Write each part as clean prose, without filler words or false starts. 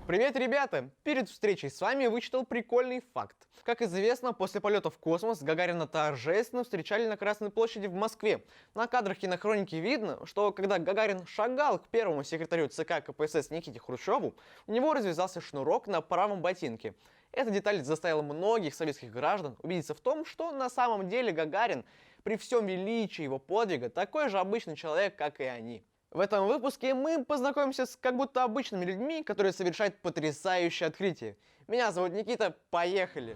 Привет, ребята! Перед встречей с вами вычитал прикольный факт. Как известно, после полета в космос Гагарина торжественно встречали на Красной площади в Москве. На кадрах кинохроники видно, что когда Гагарин шагал к первому секретарю ЦК КПСС Никите Хрущеву, у него развязался шнурок на правом ботинке. Эта деталь заставила многих советских граждан убедиться в том, что на самом деле Гагарин, при всем величии его подвига, такой же обычный человек, как и они. В этом выпуске мы познакомимся с как будто обычными людьми, которые совершают потрясающее открытие. Меня зовут Никита, поехали!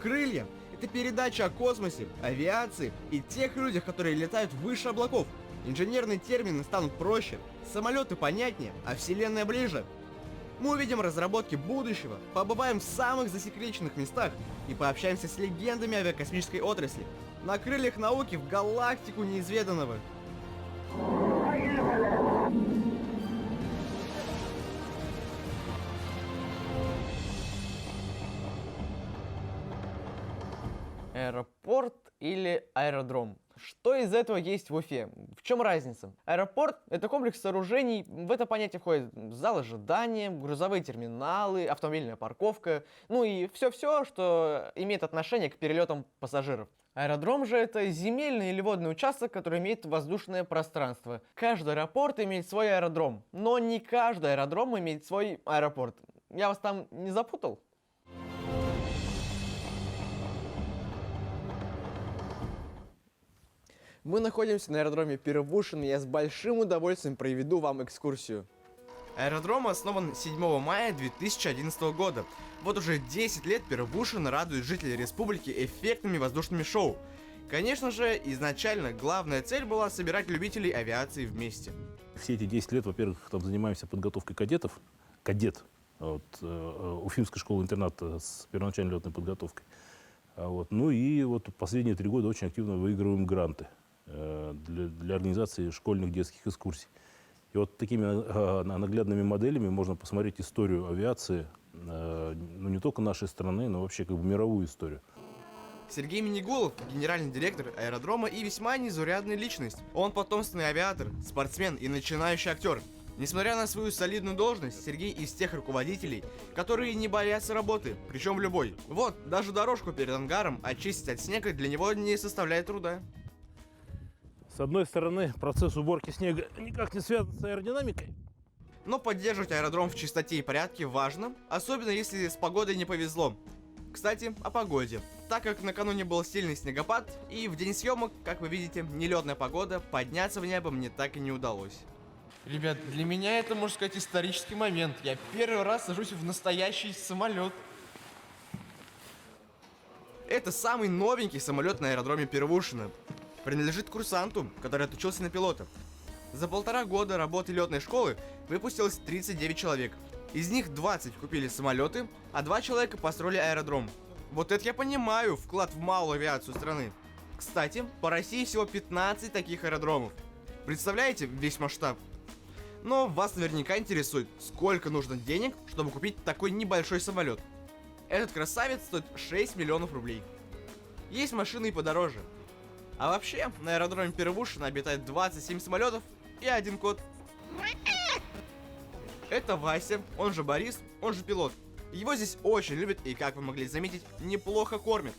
Крылья – это передача о космосе, авиации и тех людях, которые летают выше облаков. Инженерные термины станут проще, самолеты понятнее, а вселенная ближе. Мы увидим разработки будущего, побываем в самых засекреченных местах и пообщаемся с легендами авиакосмической отрасли. На крыльях науки в галактику неизведанного. Аэропорт или аэродром? Что из этого есть в Уфе? В чем разница? Аэропорт – это комплекс сооружений, в это понятие входят зал ожидания, грузовые терминалы, автомобильная парковка, ну и все-все, что имеет отношение к перелетам пассажиров. Аэродром же это земельный или водный участок, который имеет воздушное пространство. Каждый аэропорт имеет свой аэродром, но не каждый аэродром имеет свой аэропорт. Я вас там не запутал? Мы находимся на аэродроме Первушин, и я с большим удовольствием проведу вам экскурсию. Аэродром основан 7 мая 2011 года. Вот уже 10 лет Первушин радует жителей республики эффектными воздушными шоу. Конечно же, изначально главная цель была собирать любителей авиации вместе. Все эти 10 лет, во-первых, там занимаемся подготовкой кадетов. Кадет от Уфимской школы-интерната с первоначальной летной подготовкой. Ну и вот последние 3 года очень активно выигрываем гранты для организации школьных детских экскурсий. И вот такими наглядными моделями можно посмотреть историю авиации, ну не только нашей страны, но вообще как бы мировую историю. Сергей Минигулов, генеральный директор аэродрома и весьма незаурядная личность. Он потомственный авиатор, спортсмен и начинающий актер. Несмотря на свою солидную должность, Сергей из тех руководителей, которые не боятся работы, причем в любой. Вот, даже дорожку перед ангаром очистить от снега для него не составляет труда. С одной стороны, процесс уборки снега никак не связан с аэродинамикой. Но поддерживать аэродром в чистоте и порядке важно, особенно если с погодой не повезло. Кстати, о погоде. Так как накануне был сильный снегопад, и в день съемок, как вы видите, нелетная погода, подняться в небо мне так и не удалось. Ребят, для меня это, можно сказать, исторический момент. Я первый раз сажусь в настоящий самолет. Это самый новенький самолет на аэродроме Первушина. Принадлежит курсанту, который отучился на пилота. За 1,5 года работы летной школы выпустилось 39 человек. Из них 20 купили самолеты, а 2 человека построили аэродром. Вот это я понимаю, вклад в малую авиацию страны. Кстати, по России всего 15 таких аэродромов. Представляете весь масштаб? Но вас наверняка интересует, сколько нужно денег, чтобы купить такой небольшой самолет. Этот красавец стоит 6 миллионов рублей. Есть машины и подороже. А вообще, на аэродроме Первушина обитает 27 самолетов и 1 кот. Это Вася, он же Борис, он же пилот. Его здесь очень любят и, как вы могли заметить, неплохо кормят.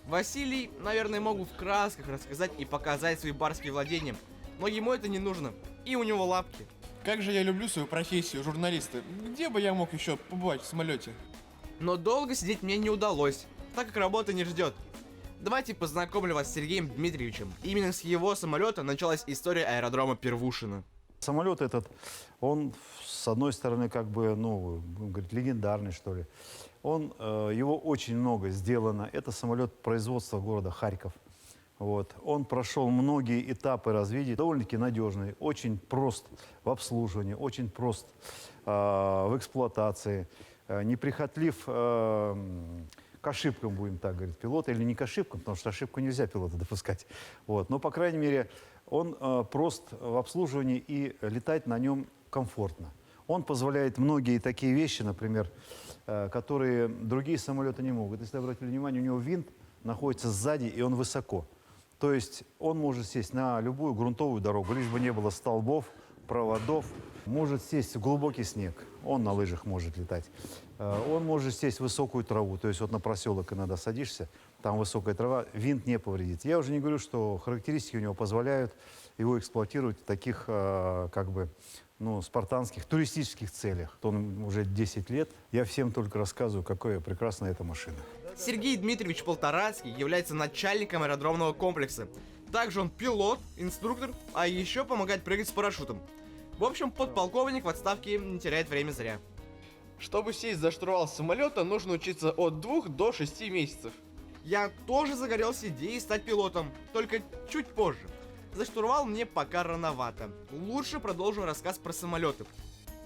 Василий, наверное, мог бы в красках рассказать и показать свои барские владения, но ему это не нужно, и у него лапки. Как же я люблю свою профессию журналиста. Где бы я мог еще побывать в самолете? Но долго сидеть мне не удалось, так как работа не ждет. Давайте познакомлю вас с Сергеем Дмитриевичем. Именно с его самолета началась история аэродрома Первушина. Самолет этот, он, с одной стороны, как бы, ну, будем говорить, легендарный, что ли. Его очень много сделано. Это самолет производства города Харьков. Вот. Он прошел многие этапы развития, довольно-таки надежный, очень прост в обслуживании, очень прост в эксплуатации, неприхотлив к ошибкам, будем так говорить, пилота, или не к ошибкам, потому что ошибку нельзя пилота допускать. Вот. Но, по крайней мере, он прост в обслуживании и летать на нем комфортно. Он позволяет многие такие вещи, например, которые другие самолеты не могут. Если обратили внимание, у него винт находится сзади, и он высоко. То есть он может сесть на любую грунтовую дорогу, лишь бы не было столбов, проводов. Может сесть в глубокий снег, он на лыжах может летать. Он может сесть в высокую траву, то есть вот на проселок иногда садишься, там высокая трава, винт не повредит. Я уже не говорю, что характеристики у него позволяют его эксплуатировать в таких, спартанских, туристических целях. Он уже 10 лет, я всем только рассказываю, какая прекрасная эта машина. Сергей Дмитриевич Полторацкий является начальником аэродромного комплекса. Также он пилот, инструктор, а еще помогает прыгать с парашютом. В общем, подполковник в отставке не теряет время зря. Чтобы сесть за штурвал самолета, нужно учиться от 2 до 6 месяцев. Я тоже загорелся идеей стать пилотом, только чуть позже. За штурвал мне пока рановато. Лучше продолжу рассказ про самолеты.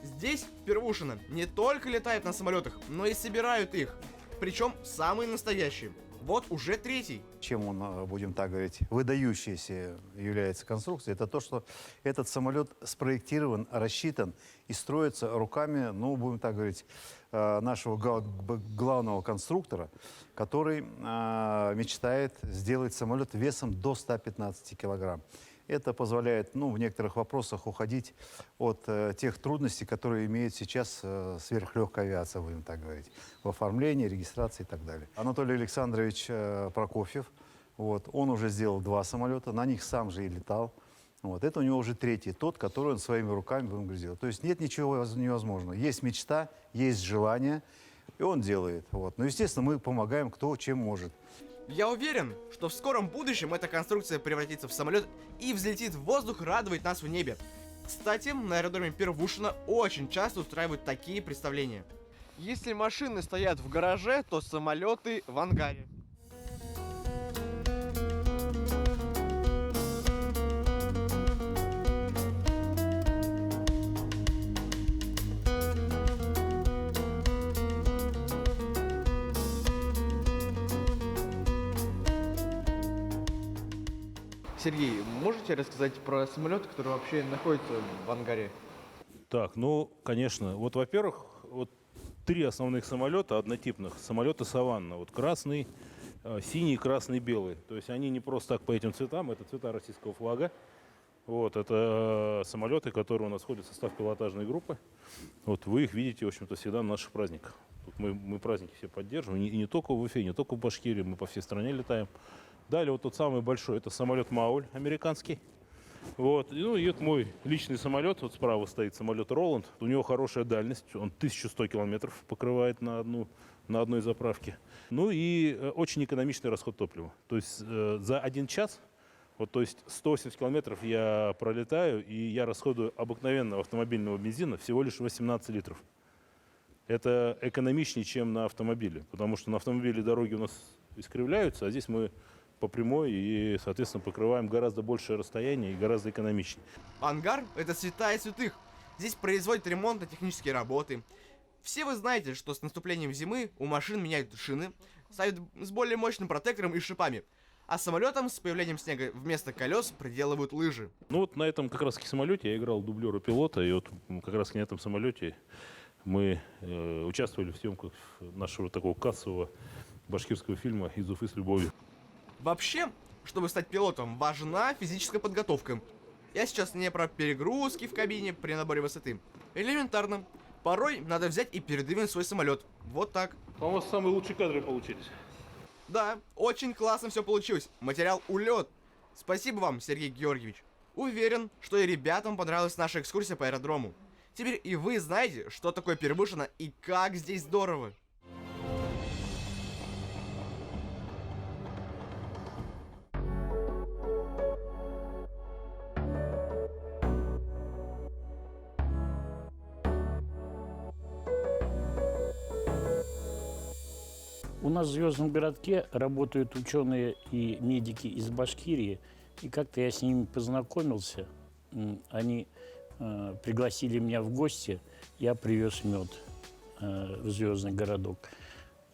Здесь, в Первушино, не только летают на самолетах, но и собирают их. Причем самые настоящие. Вот уже 3-й. Чем он, будем так говорить, выдающейся является конструкцией, это то, что этот самолет спроектирован, рассчитан и строится руками, будем так говорить, нашего главного конструктора, который мечтает сделать самолет весом до 115 килограмм. Это позволяет, в некоторых вопросах уходить от тех трудностей, которые имеет сейчас сверхлегкая авиация, будем так говорить, в оформлении, регистрации и так далее. Анатолий Александрович Прокофьев, он уже сделал 2 самолета, на них сам же и летал. Это у него уже 3-й, тот, который он своими руками, будем говорить, делал. То есть нет ничего невозможного. Есть мечта, есть желание, и он делает. Но, естественно, мы помогаем, кто чем может. Я уверен, что в скором будущем эта конструкция превратится в самолет и взлетит в воздух радовать нас в небе. Кстати, на аэродроме Первушино очень часто устраивают такие представления. Если машины стоят в гараже, то самолеты в ангаре. Сергей, можете рассказать про самолеты, которые вообще находятся в ангаре? Так, конечно. Во-первых, 3 основных самолета однотипных. Самолеты «Саванна». Красный, синий, красный, белый. То есть они не просто так по этим цветам, это цвета российского флага. Это самолеты, которые у нас входят в состав пилотажной группы. Вы их видите, в общем-то, всегда на наших праздниках. Мы праздники все поддерживаем, и не только в Уфе, не только в Башкирии, мы по всей стране летаем. Далее тот самый большой, это самолет Мауль американский. И это мой личный самолет, справа стоит самолет Роланд. У него хорошая дальность, он 1100 километров покрывает на одной заправке. И очень экономичный расход топлива. То есть за 1 час, 180 километров я пролетаю, и я расходую обыкновенного автомобильного бензина всего лишь 18 литров. Это экономичнее, чем на автомобиле, потому что на автомобиле дороги у нас искривляются, а здесь мы по прямой и, соответственно, покрываем гораздо большее расстояние и гораздо экономичнее. Ангар – это святая святых. Здесь производят ремонтно-технические работы. Все вы знаете, что с наступлением зимы у машин меняют шины, ставят с более мощным протектором и шипами. А самолетам с появлением снега вместо колес приделывают лыжи. На этом как раз самолете я играл дублера пилота, и как раз на этом самолете мы участвовали в съемках нашего такого кассового башкирского фильма «Из Уфы с любовью». Вообще, чтобы стать пилотом, важна физическая подготовка. Я сейчас не про перегрузки в кабине при наборе высоты. Элементарно. Порой надо взять и передвинуть свой самолет. Вот так. У вас самые лучшие кадры получились. Да, очень классно все получилось. Материал улет. Спасибо вам, Сергей Георгиевич. Уверен, что и ребятам понравилась наша экскурсия по аэродрому. Теперь и вы знаете, что такое Первушино и как здесь здорово. У нас в Звездном городке работают ученые и медики из Башкирии. И как-то я с ними познакомился. Они пригласили меня в гости. Я привез мед в Звездный городок.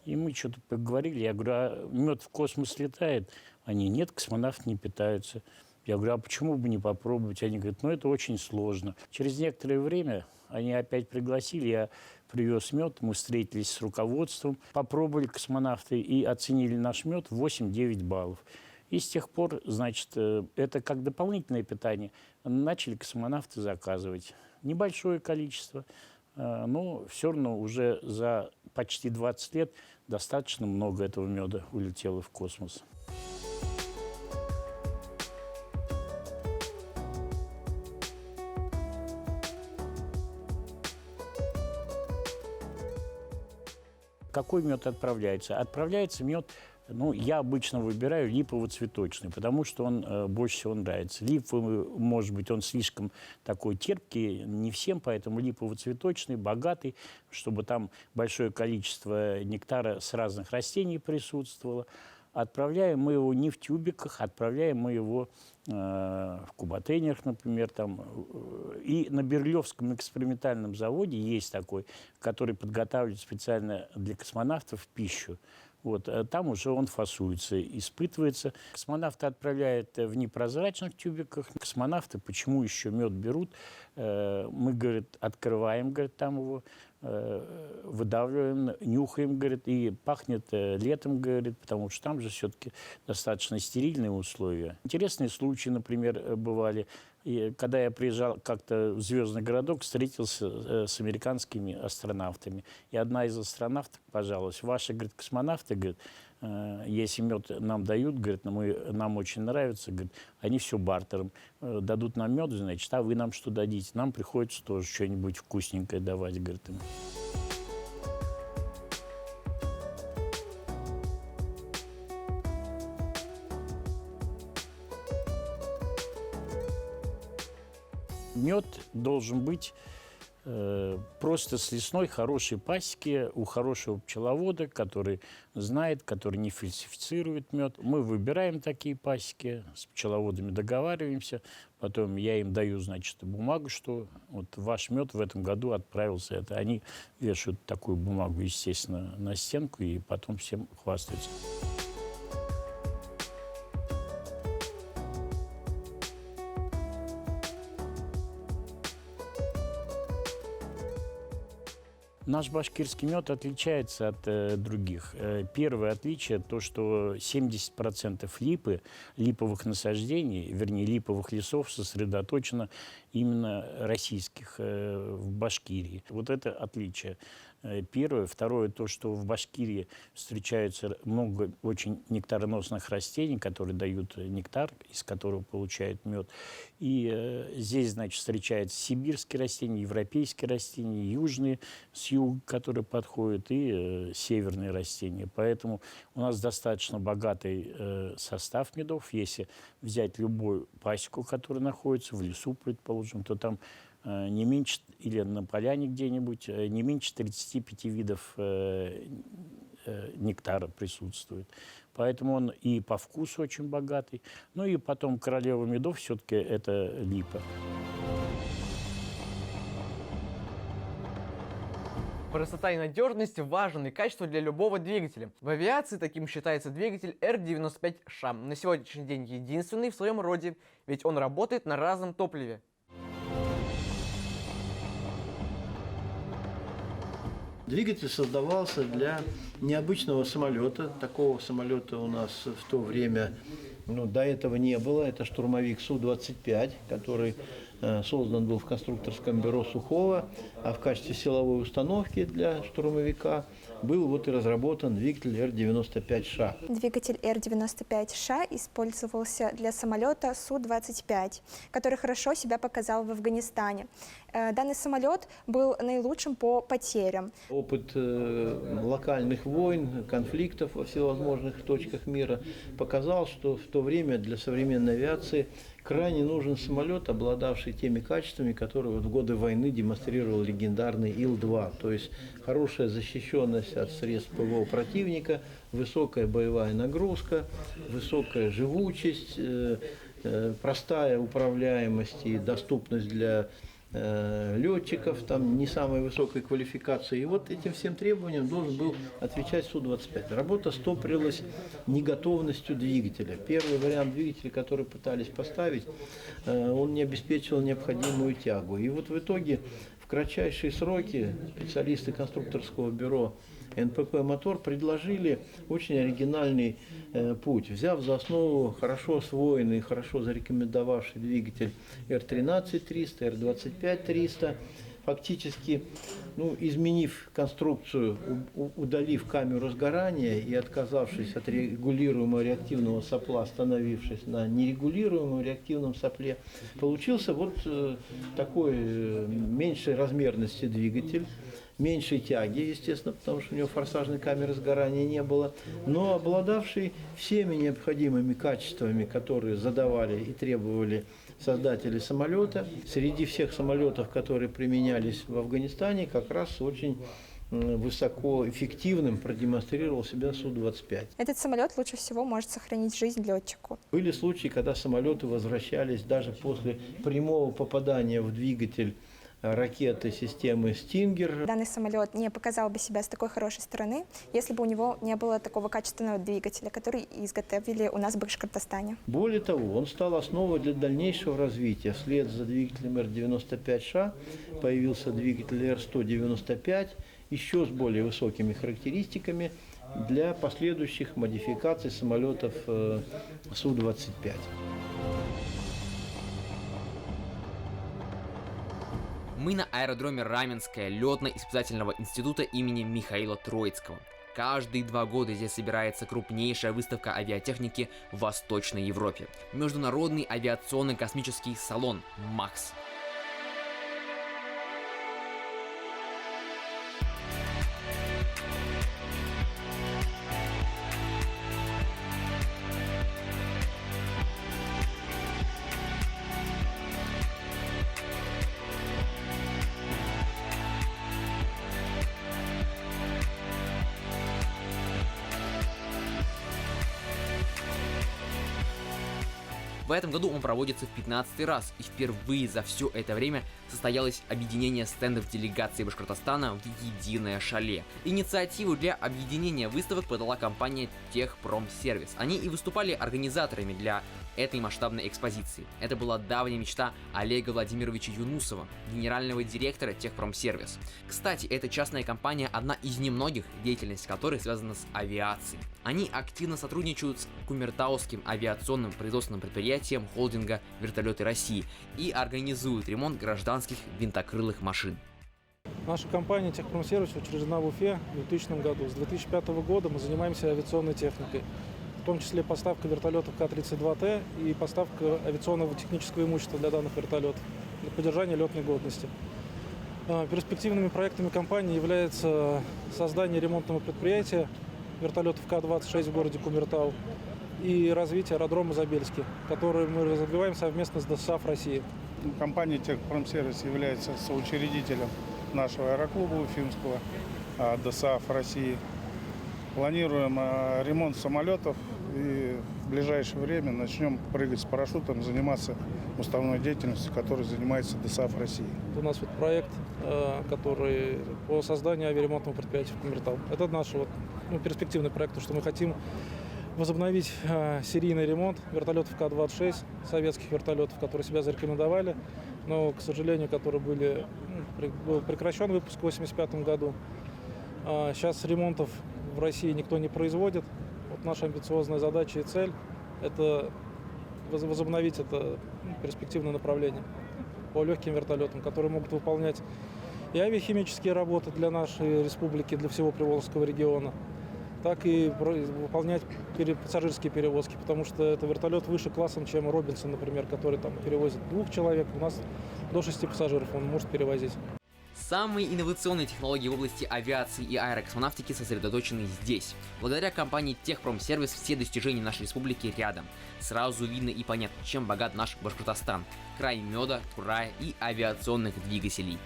И мы что-то поговорили. Я говорю, а мед в космос летает? Они, нет, космонавты не питаются. Я говорю, а почему бы не попробовать? Они говорят, это очень сложно. Через некоторое время они опять пригласили, я привез мед, мы встретились с руководством, попробовали космонавты и оценили наш мед 8-9 баллов. И с тех пор, значит, это как дополнительное питание начали космонавты заказывать. Небольшое количество, но все равно уже за почти 20 лет достаточно много этого меда улетело в космос. Какой мед отправляется? Отправляется мед, ну, я обычно выбираю липово-цветочный, потому что он больше всего нравится. Липовый, может быть, он слишком такой терпкий, не всем, поэтому липово-цветочный, богатый, чтобы там большое количество нектара с разных растений присутствовало. Отправляем мы его не в тюбиках, отправляем мы его в кубатейнерах, например. Там. И на Берлевском экспериментальном заводе есть такой, который подготавливает специально для космонавтов пищу. Вот, там уже он фасуется, испытывается. Космонавты отправляют в непрозрачных тюбиках. Космонавты почему еще мед берут? Мы, говорит, открываем, говорит, там его, выдавливаем, нюхаем, говорит, и пахнет летом, говорит, потому что там же все-таки достаточно стерильные условия. Интересные случаи, например, бывали. И когда я приезжал как-то в Звездный городок, встретился с американскими астронавтами. И одна из астронавтов пожаловалась: ваши, говорит, космонавты, говорит, если мед нам дают, говорит, нам очень нравится, говорит, они все бартером. Дадут нам мед, значит, а вы нам что дадите? Нам приходится тоже что-нибудь вкусненькое давать, говорит, им. Мед должен быть просто с лесной хорошей пасеки у хорошего пчеловода, который знает, который не фальсифицирует мед. Мы выбираем такие пасеки, с пчеловодами договариваемся, потом я им даю, значит, бумагу, что вот ваш мед в этом году отправился. Это они вешают такую бумагу, естественно, на стенку и потом всем хвастаются. Наш башкирский мед отличается от других. Первое отличие – то, что 70% липовых насаждений, вернее, липовых лесов сосредоточено именно российских в Башкирии. Вот это отличие. Первое. Второе, то, что в Башкирии встречаются много очень нектароносных растений, которые дают нектар, из которого получают мед. И здесь, значит, встречаются сибирские растения, европейские растения, южные с юга, которые подходят, и северные растения. Поэтому у нас достаточно богатый состав медов. Если взять любую пасеку, которая находится в лесу, предположим, то там не меньше, или на поляне где-нибудь, не меньше 35 видов нектара присутствует. Поэтому он и по вкусу очень богатый. Ну и потом королева медов все-таки это липа. Простота и надежность – важные качества для любого двигателя. В авиации таким считается двигатель R95Ш. На сегодняшний день единственный в своем роде, ведь он работает на разном топливе. Двигатель создавался для необычного самолета. Такого самолета у нас в то время до этого не было. Это штурмовик Су-25, который создан был в конструкторском бюро Сухого, а в качестве силовой установки для штурмовика был вот и разработан двигатель Р-95Ш. Двигатель Р-95Ш использовался для самолета Су-25, который хорошо себя показал в Афганистане. Данный самолет был наилучшим по потерям. Опыт локальных войн, конфликтов во всевозможных точках мира показал, что в то время для современной авиации крайне нужен самолет, обладавший теми качествами, которые в годы войны демонстрировал легендарный Ил-2. То есть хорошая защищенность от средств ПВО противника, высокая боевая нагрузка, высокая живучесть, простая управляемость и доступность для летчиков, там не самой высокой квалификации. И вот этим всем требованиям должен был отвечать Су-25. Работа стопорилась неготовностью двигателя. Первый вариант двигателя, который пытались поставить, он не обеспечивал необходимую тягу. И вот в итоге в кратчайшие сроки специалисты конструкторского бюро НПП «Мотор» предложили очень оригинальный путь, взяв за основу хорошо освоенный, хорошо зарекомендовавший двигатель R13-300, R25-300, фактически, изменив конструкцию, удалив камеру сгорания и отказавшись от регулируемого реактивного сопла, остановившись на нерегулируемом реактивном сопле, получился вот такой меньшей размерности двигатель, меньшей тяги, естественно, потому что у него форсажной камеры сгорания не было, но обладавший всеми необходимыми качествами, которые задавали и требовали создатели самолета. Среди всех самолетов, которые применялись в Афганистане, как раз очень высокоэффективным продемонстрировал себя Су-25. Этот самолет лучше всего может сохранить жизнь летчику. Были случаи, когда самолеты возвращались даже после прямого попадания в двигатель ракеты системы «Стингер». Данный самолет не показал бы себя с такой хорошей стороны, если бы у него не было такого качественного двигателя, который изготовили у нас в Башкортостане. Более того, он стал основой для дальнейшего развития. Вслед за двигателем Р-95Ш появился двигатель Р-195, еще с более высокими характеристиками для последующих модификаций самолетов Су-25. Мы на аэродроме Раменское летно-испытательного института имени Михаила Троицкого. Каждые 2 года здесь собирается крупнейшая выставка авиатехники в Восточной Европе. Международный авиационный космический салон МАКС. В этом году он проводится в 15-й раз, и впервые за все это время состоялось объединение стендов делегации Башкортостана в единое шале. Инициативу для объединения выставок подала компания Техпромсервис. Они и выступали организаторами для этой масштабной экспозиции. Это была давняя мечта Олега Владимировича Юнусова, генерального директора Техпромсервис. Кстати, эта частная компания одна из немногих, деятельность которой связана с авиацией. Они активно сотрудничают с Кумертауским авиационным производственным предприятием холдинга «Вертолеты России» и организуют ремонт гражданских винтокрылых машин. Наша компания «Техпромсервис» учреждена в Уфе в 2000 году. С 2005 года мы занимаемся авиационной техникой, в том числе поставка вертолетов К-32Т и поставка авиационного технического имущества для данных вертолетов для поддержания летной годности. Перспективными проектами компании является создание ремонтного предприятия вертолетов К-26 в городе Кумертау и развитие аэродрома Забельский, который мы развиваем совместно с ДОСААФ России. Компания «Техпромсервис» является соучредителем нашего аэроклуба уфимского, ДОСААФ России. Планируем ремонт самолетов и в ближайшее время начнем прыгать с парашютом, заниматься уставной деятельностью, которой занимается ДОСААФ России. У нас вот проект, который по созданию авиаремонтного предприятия в Кумертау. Это наш перспективный проект, потому что мы хотим возобновить серийный ремонт вертолетов К-26, советских вертолетов, которые себя зарекомендовали, но, к сожалению, которые был прекращен выпуск в 1985 году. Сейчас ремонтов в России никто не производит. Вот наша амбициозная задача и цель – это возобновить это перспективное направление по легким вертолетам, которые могут выполнять и авиахимические работы для нашей республики, для всего Приволжского региона, так и выполнять пассажирские перевозки, потому что это вертолет выше классом, чем Робинсон, например, который там перевозит 2 человек, у нас до 6 пассажиров он может перевозить. Самые инновационные технологии в области авиации и аэрокосмонавтики сосредоточены здесь. Благодаря компании Техпромсервис все достижения нашей республики рядом. Сразу видно и понятно, чем богат наш Башкортостан. Край меда, курая и авиационных двигателей.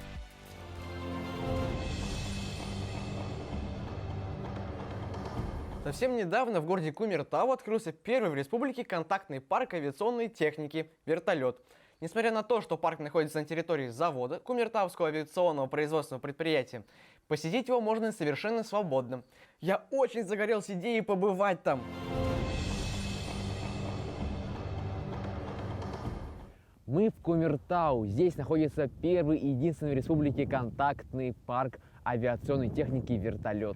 Совсем недавно в городе Кумертау открылся первый в республике контактный парк авиационной техники «Вертолет». Несмотря на то, что парк находится на территории завода Кумертауского авиационного производственного предприятия, посетить его можно совершенно свободно. Я очень загорелся идеей побывать там. Мы в Кумертау. Здесь находится первый и единственный в республике контактный парк авиационной техники «Вертолет».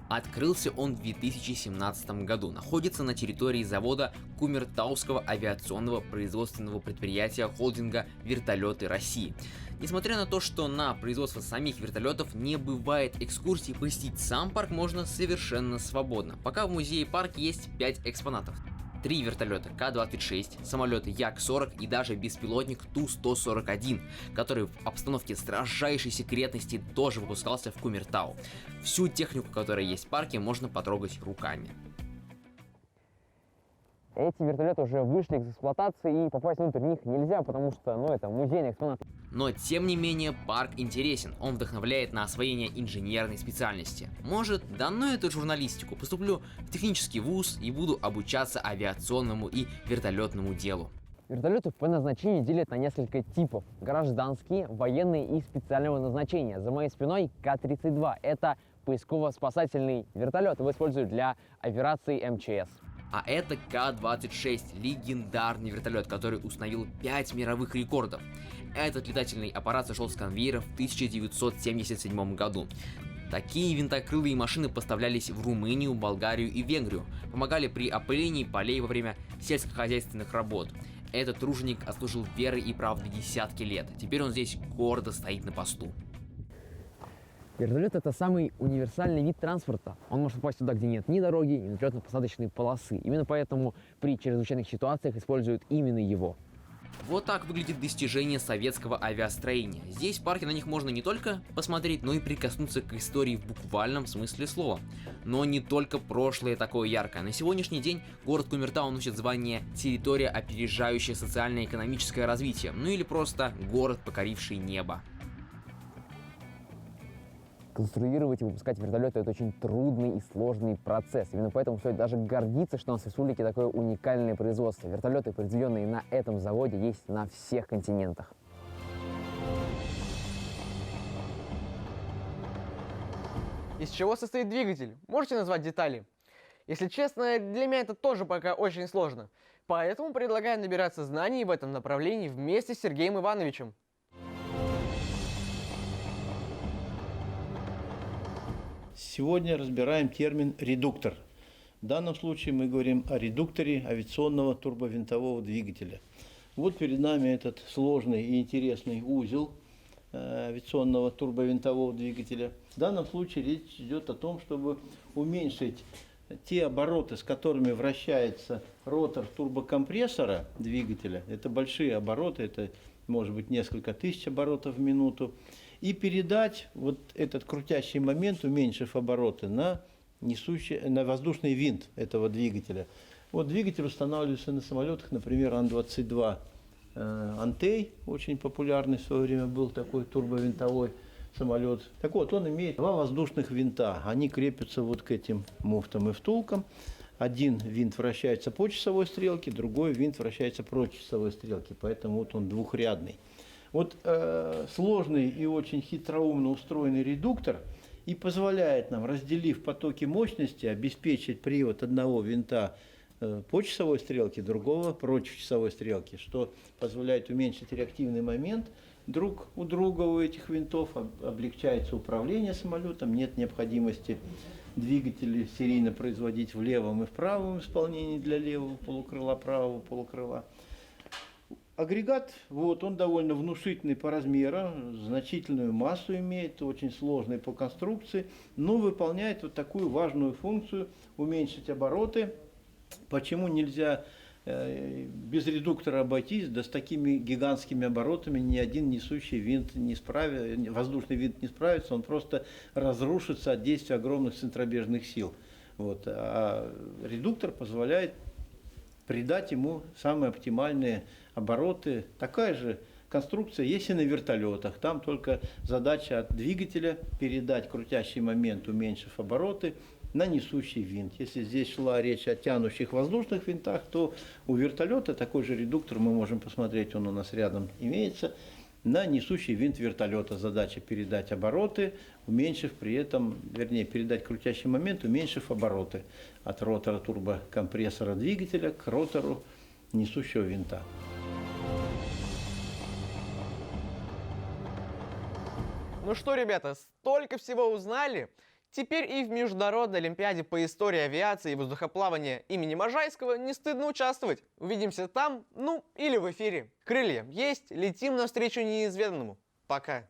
Открылся он в 2017 году. Находится на территории завода Кумертауского авиационного производственного предприятия холдинга «Вертолеты России». Несмотря на то, что на производство самих вертолетов не бывает экскурсий, посетить сам парк можно совершенно свободно. Пока в музее-парке есть 5 экспонатов. 3 вертолета К-26, самолеты Як-40 и даже беспилотник Ту-141, который в обстановке строжайшей секретности тоже выпускался в Кумертау. Всю технику, которая есть в парке, можно потрогать руками. Эти вертолеты уже вышли из эксплуатации, и попасть внутрь них нельзя, потому что, это музейный экспонат. Но, тем не менее, парк интересен. Он вдохновляет на освоение инженерной специальности. Может, да ну эту журналистику, поступлю в технический вуз и буду обучаться авиационному и вертолетному делу. Вертолеты по назначению делят на несколько типов. Гражданские, военные и специального назначения. За моей спиной К-32. Это поисково-спасательный вертолет. Его используют для операций МЧС. А это К-26, легендарный вертолет, который установил 5 мировых рекордов. Этот летательный аппарат сошел с конвейера в 1977 году. Такие винтокрылые машины поставлялись в Румынию, Болгарию и Венгрию, помогали при опылении полей во время сельскохозяйственных работ. Этот труженик отслужил верой и правдой десятки лет. Теперь он здесь гордо стоит на посту. Вертолет — это самый универсальный вид транспорта. Он может попасть туда, где нет ни дороги, ни взлетно-посадочной полосы. Именно поэтому при чрезвычайных ситуациях используют именно его. Вот так выглядит достижение советского авиастроения. Здесь в парке на них можно не только посмотреть, но и прикоснуться к истории в буквальном смысле слова. Но не только прошлое такое яркое. На сегодняшний день город Кумертау носит звание «Территория, опережающая социально-экономическое развитие», ну или просто «Город, покоривший небо». Конструировать и выпускать вертолеты — это очень трудный и сложный процесс. Именно поэтому стоит даже гордиться, что у нас в республике такое уникальное производство. Вертолеты, произведенные на этом заводе, есть на всех континентах. Из чего состоит двигатель? Можете назвать детали? Если честно, для меня это тоже пока очень сложно. Поэтому предлагаю набираться знаний в этом направлении вместе с Сергеем Ивановичем. Сегодня разбираем термин «редуктор». В данном случае мы говорим о редукторе авиационного турбовинтового двигателя. Вот перед нами этот сложный и интересный узел авиационного турбовинтового двигателя. В данном случае речь идет о том, чтобы уменьшить те обороты, с которыми вращается ротор турбокомпрессора двигателя. Это большие обороты, это может быть несколько тысяч оборотов в минуту. И передать вот этот крутящий момент, уменьшив обороты, на воздушный винт этого двигателя. Вот двигатель устанавливается на самолетах, например, Ан-22 Антей, очень популярный в свое время был такой турбовинтовой самолет. Так вот, он имеет 2 воздушных винта. Они крепятся вот к этим муфтам и втулкам. Один винт вращается по часовой стрелке, другой винт вращается против часовой стрелки, поэтому вот он двухрядный. Вот сложный и очень хитроумно устроенный редуктор и позволяет нам, разделив потоки мощности, обеспечить привод одного винта по часовой стрелке, другого против часовой стрелки, что позволяет уменьшить реактивный момент друг у друга у этих винтов, облегчается управление самолетом, нет необходимости двигатели серийно производить в левом и в правом исполнении для левого полукрыла, правого полукрыла. Агрегат, вот, он довольно внушительный по размерам, значительную массу имеет, очень сложный по конструкции, но выполняет вот такую важную функцию – уменьшить обороты. Почему нельзя без редуктора обойтись? Да с такими гигантскими оборотами ни один несущий винт не справится, воздушный винт не справится, он просто разрушится от действия огромных центробежных сил. Вот. А редуктор позволяет придать ему самые оптимальные обороты. Такая же конструкция есть и на вертолетах. Там только задача от двигателя передать крутящий момент, уменьшив обороты, на несущий винт. Если здесь шла речь о тянущих воздушных винтах, то у вертолета такой же редуктор, мы можем посмотреть, он у нас рядом имеется, на несущий винт вертолета. Задача передать обороты, уменьшив при этом, вернее, передать крутящий момент, уменьшив обороты от ротора турбокомпрессора двигателя к ротору несущего винта. Ну что, ребята, столько всего узнали? Теперь и в Международной Олимпиаде по истории авиации и воздухоплавания имени Можайского не стыдно участвовать. Увидимся там, ну или в эфире. Крылья есть, летим навстречу неизведанному. Пока.